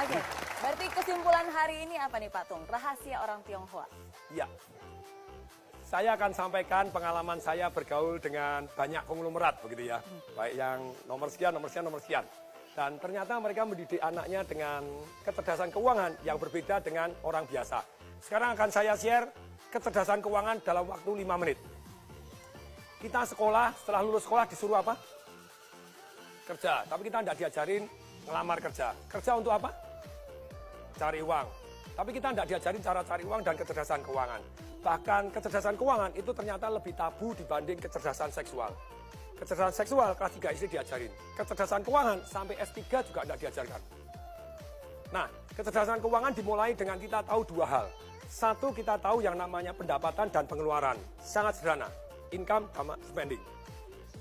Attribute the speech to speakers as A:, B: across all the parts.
A: Oke, berarti kesimpulan hari ini apa nih Pak Tung? Rahasia orang Tionghoa.
B: Ya, saya akan sampaikan pengalaman saya bergaul dengan banyak konglomerat begitu ya. Baik yang nomor sekian, nomor sekian, nomor sekian. Dan ternyata mereka mendidik anaknya dengan kecerdasan keuangan yang berbeda dengan orang biasa. Sekarang akan saya share kecerdasan keuangan dalam waktu 5 menit. Kita sekolah, setelah lulus sekolah disuruh apa? Kerja. Tapi kita tidak diajarin ngelamar kerja. Kerja untuk apa? Cari uang. Tapi kita tidak diajarin cara cari uang dan kecerdasan keuangan. Bahkan kecerdasan keuangan itu ternyata lebih tabu dibanding kecerdasan seksual. Kecerdasan seksual kelas 3 SD diajarin. Kecerdasan keuangan sampai S3 juga tidak diajarkan. Nah, kecerdasan keuangan dimulai dengan kita tahu dua hal. Satu, kita tahu yang namanya pendapatan dan pengeluaran. Sangat sederhana. Income sama spending.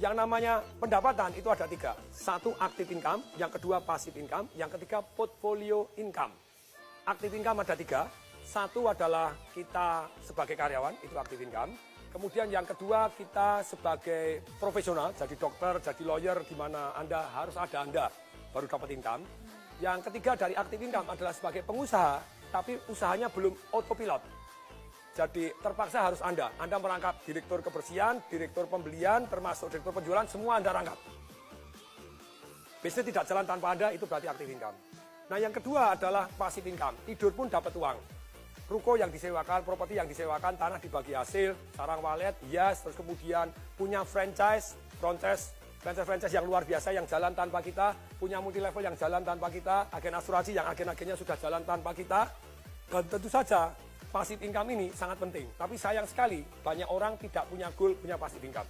B: Yang namanya pendapatan itu ada 3. Satu, active income. Yang kedua, passive income. Yang ketiga, portfolio income. Active income ada 3. Satu adalah kita sebagai karyawan, itu active income. Kemudian yang kedua, kita sebagai profesional, jadi dokter, jadi lawyer, di mana Anda harus ada Anda, baru dapat income. Yang ketiga dari active income adalah sebagai pengusaha, tapi usahanya belum autopilot. Jadi terpaksa harus Anda merangkap direktur kebersihan, direktur pembelian, termasuk direktur penjualan, semua Anda rangkap. Bisnis tidak jalan tanpa Anda, itu berarti active income. Nah yang kedua adalah passive income, tidur pun dapat uang. Ruko yang disewakan, properti yang disewakan, tanah dibagi hasil, sarang walet, hias, terus kemudian punya franchise yang luar biasa yang jalan tanpa kita, punya multi level yang jalan tanpa kita, agen asuransi yang agen-agennya sudah jalan tanpa kita. Dan tentu saja passive income ini sangat penting. Tapi sayang sekali banyak orang tidak punya goal, punya passive income.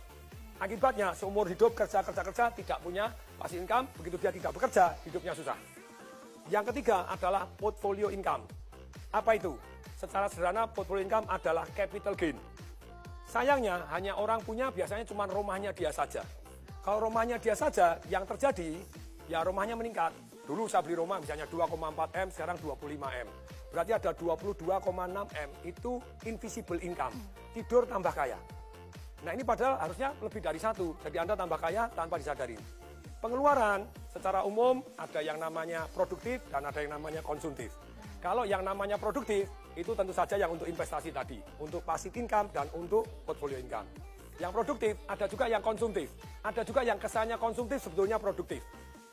B: Akibatnya seumur hidup kerja tidak punya passive income, begitu dia tidak bekerja, hidupnya susah. Yang ketiga adalah portfolio income. Apa itu? Secara sederhana, portfolio income adalah capital gain. Sayangnya, hanya orang punya biasanya cuma rumahnya dia saja. Kalau rumahnya dia saja, yang terjadi, ya rumahnya meningkat. Dulu saya beli rumah misalnya 2,4 M, sekarang 25 M. Berarti ada 22,6 M, itu invisible income. Tidur tambah kaya. Nah ini padahal harusnya lebih dari 1, jadi Anda tambah kaya tanpa disadari. Pengeluaran secara umum ada yang namanya produktif dan ada yang namanya konsumtif. Kalau yang namanya produktif, itu tentu saja yang untuk investasi tadi, untuk passive income dan untuk portfolio income. Yang produktif, ada juga yang konsumtif. Ada juga yang kesannya konsumtif, sebetulnya produktif.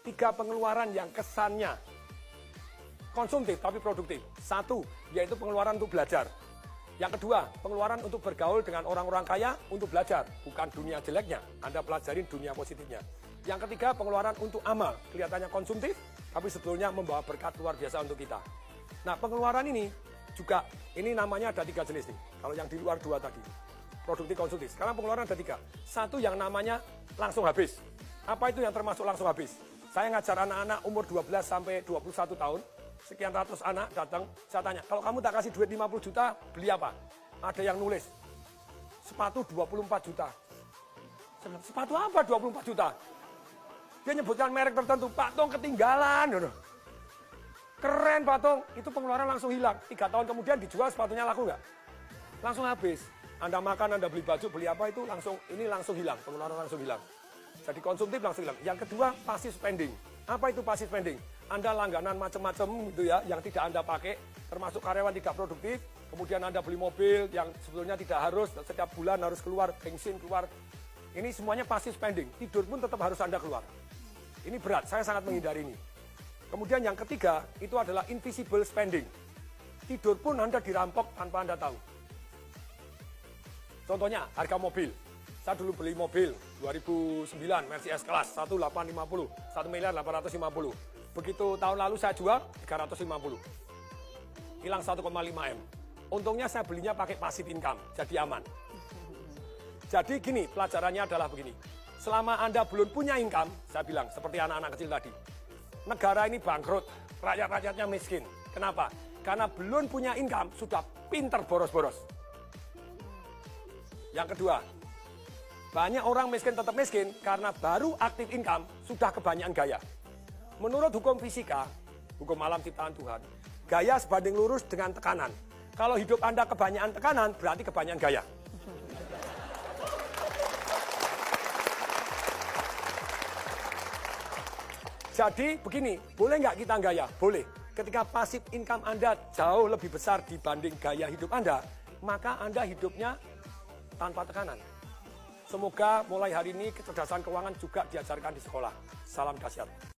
B: 3 pengeluaran yang kesannya konsumtif tapi produktif. 1, yaitu pengeluaran untuk belajar. Yang kedua, pengeluaran untuk bergaul dengan orang-orang kaya untuk belajar. Bukan dunia jeleknya, Anda pelajarin dunia positifnya. Yang ketiga, pengeluaran untuk amal. Kelihatannya konsumtif, tapi sebetulnya membawa berkat luar biasa untuk kita. Nah, pengeluaran ini juga, ini namanya ada 3 jenis nih. Kalau yang di luar 2 tadi, produktif, konsumtif. Sekarang pengeluaran ada 3. 1 yang namanya langsung habis. Apa itu yang termasuk langsung habis? Saya ngajar anak-anak umur 12 sampai 21 tahun, sekian ratus anak datang, saya tanya, kalau kamu tak kasih duit 50 juta, beli apa? Ada yang nulis, sepatu 24 juta. Sepatu apa 24 juta? Dia nyebutkan merek tertentu, Pak Tong ketinggalan. Keren Pak Tong, itu pengeluaran langsung hilang. 3 tahun kemudian dijual sepatunya laku nggak? Langsung habis. Anda makan, Anda beli baju, beli apa itu langsung hilang, pengeluaran langsung hilang. Jadi konsumtif langsung hilang. Yang kedua, passive spending. Apa itu passive spending? Anda langganan macam-macam gitu ya, yang tidak Anda pakai, termasuk karyawan tidak produktif, kemudian Anda beli mobil yang sebetulnya tidak harus, setiap bulan harus keluar, bensin keluar. Ini semuanya passive spending, tidur pun tetap harus Anda keluar. Ini berat, saya sangat menghindari ini. Kemudian yang ketiga, itu adalah invisible spending. Tidur pun Anda dirampok tanpa Anda tahu. Contohnya, harga mobil. Saya dulu beli mobil 2009 Mercedes S-Class 1850, 1.850.000. Begitu tahun lalu saya jual 350. Hilang 1,5 M. Untungnya saya belinya pakai passive income, jadi aman. Jadi gini, pelajarannya adalah begini. Selama Anda belum punya income, saya bilang seperti anak-anak kecil tadi. Negara ini bangkrut, rakyat-rakyatnya miskin. Kenapa? Karena belum punya income, sudah pinter boros-boros. Yang kedua, banyak orang miskin tetap miskin karena baru aktif income sudah kebanyakan gaya. Menurut hukum fisika, hukum alam ciptaan Tuhan, gaya sebanding lurus dengan tekanan. Kalau hidup Anda kebanyakan tekanan, berarti kebanyakan gaya. Jadi begini, boleh nggak kita gaya? Boleh. Ketika passive income Anda jauh lebih besar dibanding gaya hidup Anda, maka Anda hidupnya tanpa tekanan. Semoga mulai hari ini kecerdasan keuangan juga diajarkan di sekolah. Salam dahsyat.